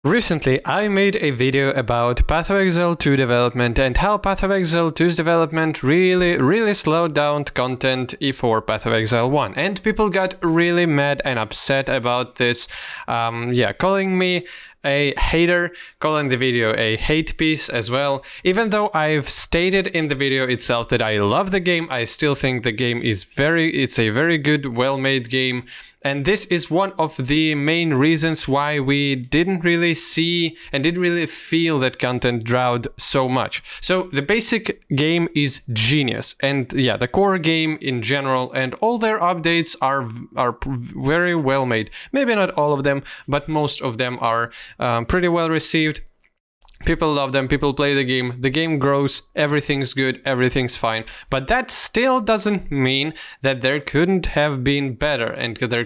Recently, I made a video about Path of Exile 2 development and how Path of Exile 2's development really slowed down content for Path of Exile 1. And people got really mad and upset about this, calling me a hater, calling the video a hate piece as well. Even though I've stated in the video itself that I love the game, I still think the game is it's a very good, well-made game. And this is one of the main reasons why we didn't really see and didn't really feel that content drought so much. So the basic game is genius, and the core game in general and all their updates are very well made. Maybe not all of them, but most of them are pretty well received. People love them, people play the game grows, everything's good, everything's fine. But that still doesn't mean that there couldn't have been better and there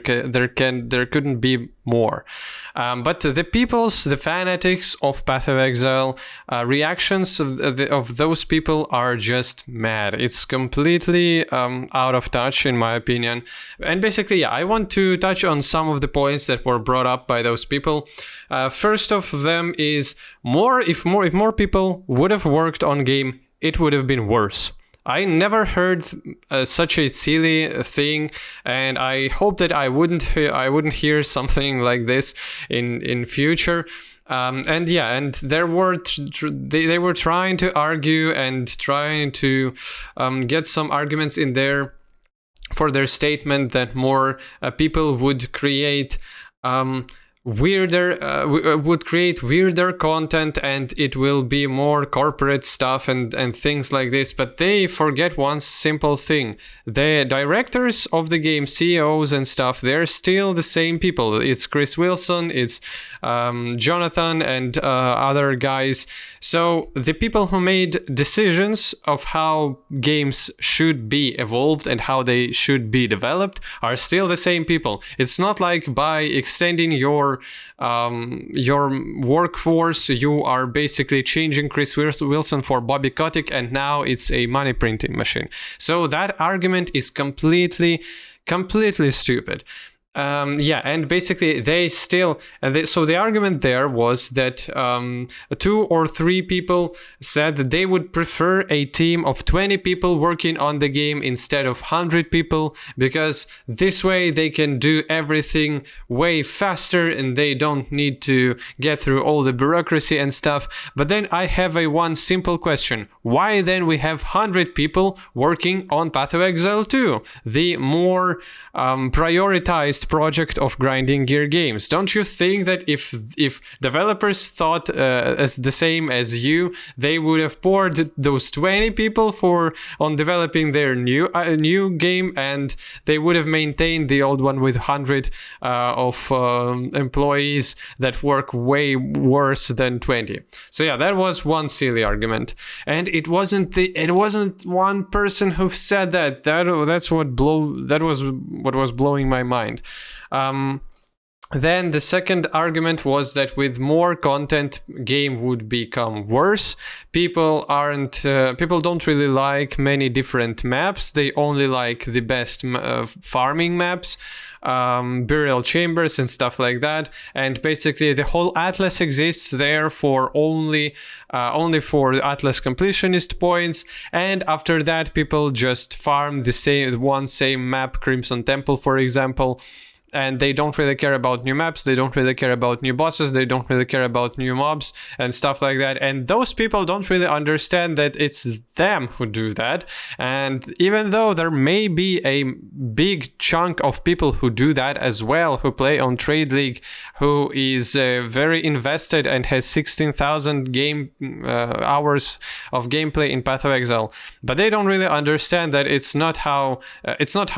couldn't be more. But the fanatics of Path of Exile, reactions of those people are just mad. It's completely out of touch, in my opinion. And basically, I want to touch on some of the points that were brought up by those people. First of them is if more people would have worked on game, it would have been worse. I never heard such a silly thing, and I hope that I wouldn't hear something like this in future. And they were trying to argue and trying to get some arguments in there for their statement that more people would create weirder content, and it will be more corporate stuff and things like this. But they forget one simple thing: the directors of the game, CEOs and stuff, they're still the same people. It's Chris Wilson, it's Jonathan and other guys. So the people who made decisions of how games should be evolved and how they should be developed are still the same people. It's not like by extending your workforce, you are basically changing Chris Wilson for Bobby Kotick, and now it's a money printing machine. So that argument is completely stupid. And basically so the argument there was that 2 or 3 people said that they would prefer a team of 20 people working on the game instead of 100 people, because this way they can do everything way faster and they don't need to get through all the bureaucracy and stuff. But then I have one simple question: why then we have 100 people working on Path of Exile 2, the more prioritized project of grinding gear games? Don't you think that if developers thought as the same as you, they would have poured those 20 people on developing their new game, and they would have maintained the old one with 100 of employees that work way worse than 20? So that was one silly argument, and it wasn't one person who said that. That was what was blowing my mind. Then the second argument was that with more content, game would become worse. People don't really like many different maps. They only like the best farming maps, burial chambers and stuff like that. And basically the whole atlas exists there for only for atlas completionist points, and after that people just farm the same map, Crimson Temple for example. And they don't really care about new maps, they don't really care about new bosses, they don't really care about new mobs and stuff like that. And those people don't really understand that it's them who do that. And even though there may be a big chunk of people who do that as well, who play on Trade League, who is very invested and has 16,000 game hours of gameplay in Path of Exile, but they don't really understand that it's not how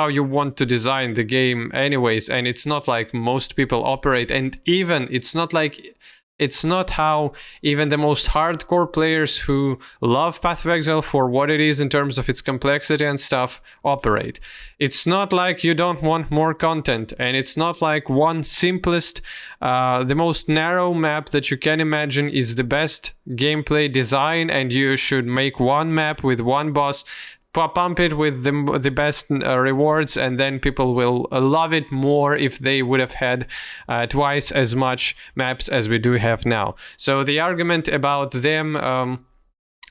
you want to design the game anyways. And it's not like most people operate, and even it's not how even the most hardcore players who love Path of Exile for what it is in terms of its complexity and stuff operate. It's not like you don't want more content, and it's not like one simplest, the most narrow map that you can imagine is the best gameplay design, and you should make one map with one boss. pump it with the best rewards, and then people will love it more if they would have had twice as much maps as we do have now. So the argument about them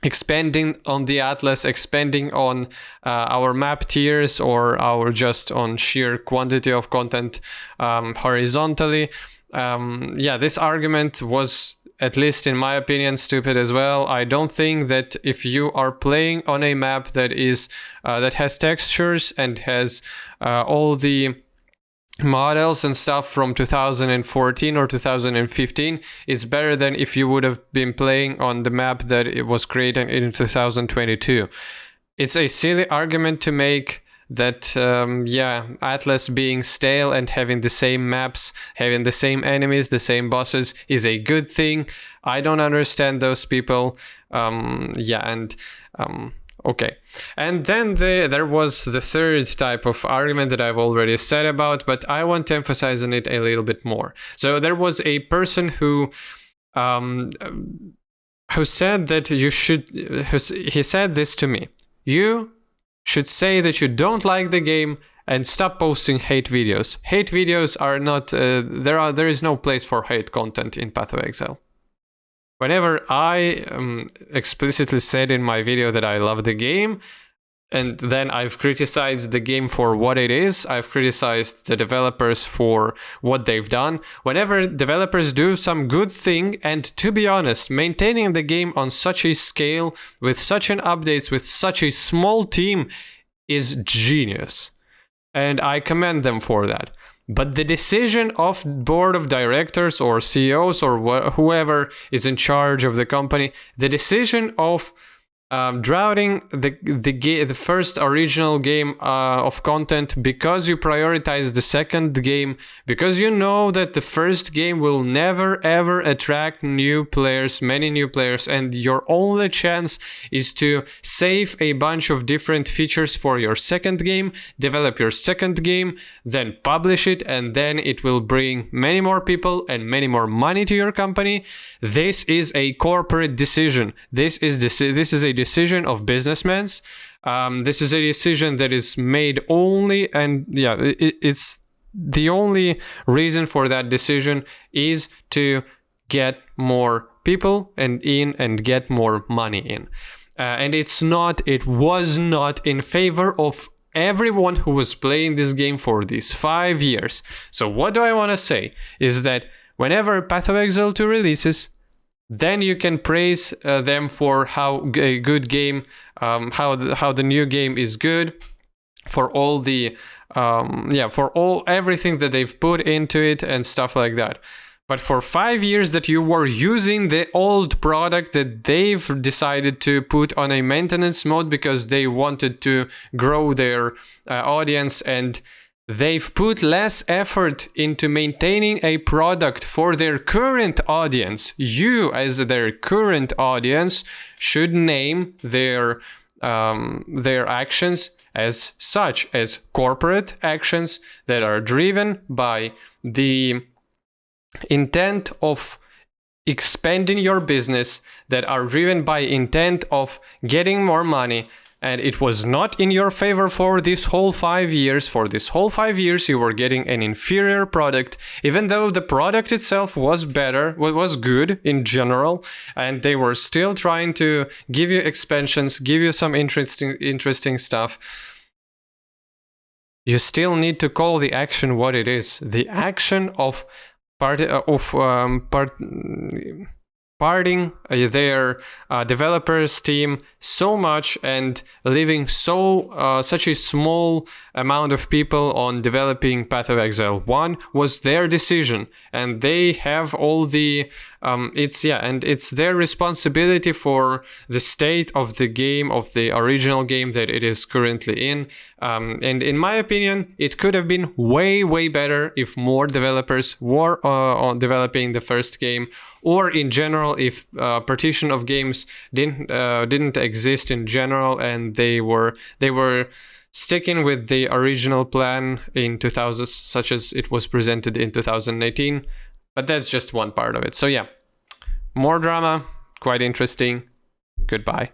expanding on the Atlas, expanding on our map tiers, or our just on sheer quantity of content horizontally, this argument was, at least in my opinion, stupid as well. I don't think that if you are playing on a map that is that has textures and has all the models and stuff from 2014 or 2015, it's better than if you would have been playing on the map that it was created in 2022. It's a silly argument to make that Atlas being stale and having the same maps, having the same enemies, the same bosses is a good thing. I don't understand those people. Okay. And then there was the third type of argument that I've already said about, but I want to emphasize on it a little bit more. So there was a person who said that he said this to me: you should say that you don't like the game and stop posting hate videos. Hate videos are not, there is no place for hate content in Path of Exile. Whenever I explicitly said in my video that I love the game, and then I've criticized the game for what it is, I've criticized the developers for what they've done. Whenever developers do some good thing, and to be honest, maintaining the game on such a scale, with such an updates, with such a small team is genius. And I commend them for that. But the decision of board of directors or CEOs or whoever is in charge of the company, the decision of drowning the first original game of content because you prioritize the second game, because you know that the first game will never ever attract new players, many new players, and your only chance is to save a bunch of different features for your second game, develop your second game, then publish it, and then it will bring many more people and many more money to your company. This is a corporate decision. This is a decision of businessmen. This is a decision that is made only, and it's the only reason for that decision is to get more people and get more money in. And it was not in favor of everyone who was playing this game for these 5 years. So what do I want to say is that whenever Path of Exile 2 releases, then you can praise them for how a good game, how the new game is good, for all the everything that they've put into it and stuff like that. But for 5 years that you were using the old product that they've decided to put on a maintenance mode because they wanted to grow their audience, and they've put less effort into maintaining a product for their current audience. You, as their current audience, should name their actions as such, as corporate actions that are driven by the intent of expanding your business, that are driven by intent of getting more money. And it was not in your favor for this whole 5 years. For this whole 5 years, you were getting an inferior product, even though the product itself was better, was good in general, and they were still trying to give you expansions, give you some interesting stuff. You still need to call the action what it is. The action of parting their developers team so much and leaving such a small amount of people on developing Path of Exile 1 was their decision, and they have all the it's their responsibility for the state of the game, of the original game that it is currently in. And in my opinion, it could have been way better if more developers were on developing the first game, or in general, if partition of games didn't exist in general, and they were sticking with the original plan in 2000, such as it was presented in 2018. But that's just one part of it. So yeah, more drama, quite interesting. Goodbye.